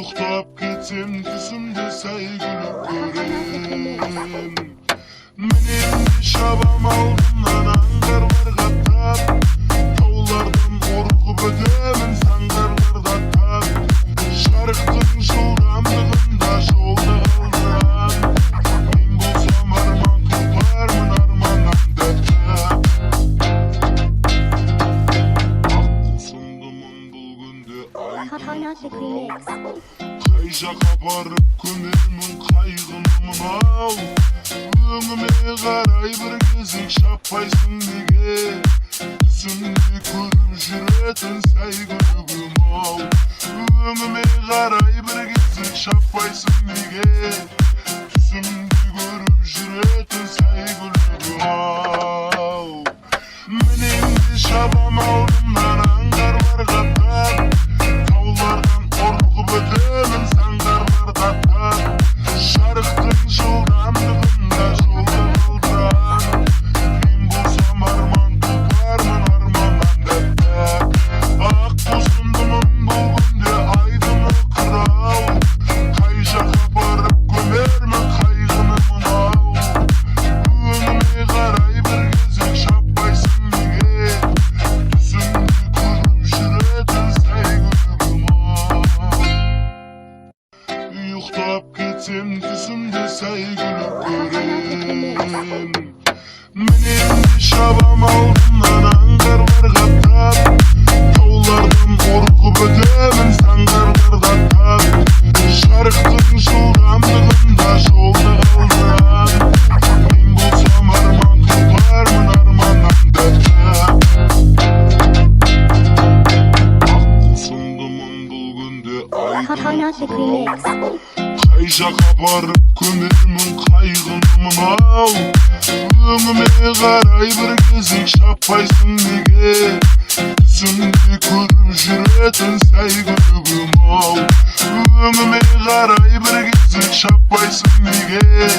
Uyktab ketsem түсімде сай күліп көрем. Менен шабам алдымнан аңғарлар қаптап, таулардан орқып өтемін саңғарларда тап. Жарықтың жылдамдығында жолды қалдырам, мен болсам арман тұлпармын арманнан дәптап. Ақ құсымдымын бұл күнде айдын қай жаққа барып көмермін қайғымын ау. Өңіме қарай бір кезек шаппайсың неге, түсімде көріп жүретін сәй күлігім ау. Өңіме қарай бір кезек шаппайсың неге, түсімде көріп жүретін сәй күлігім ау. Менен де шабам алдымнан аңғарлар қаптап, таулардан орқып өтемін саңғарларда тап. Жарықтың жылдамдығында жолды қалдырам, мен болсам арман тұлпармын арманнан дәптап. Ақ құсымдымын бұл күнде айдыны қырау, қай жаққа барып көмермін қайғынымын ау. Өңіме қарай бір кезек шаппайсың неге, түсімде көріп жүретін сәй күлігім ау. Uyktab ketsem түсімде сәй күліп көрем. Менен шабам алдымнан аңғарлар қаптап, таулардан орқып өтемін саңғарларда тап. Жарықтың жылдамдығында жолды қалдырам, мен болсам арман тұлпармын арманнан дәптап. Ақ құсымдымын бұл күнде айдын қай жаққа барып көмермін қайғынымын ау. Өңіме қарай бір кезек шаппайсың неге, түсімде көріп жүретін сәй күлігім ау. Өңіме қарай бір кезек шаппайсың неге,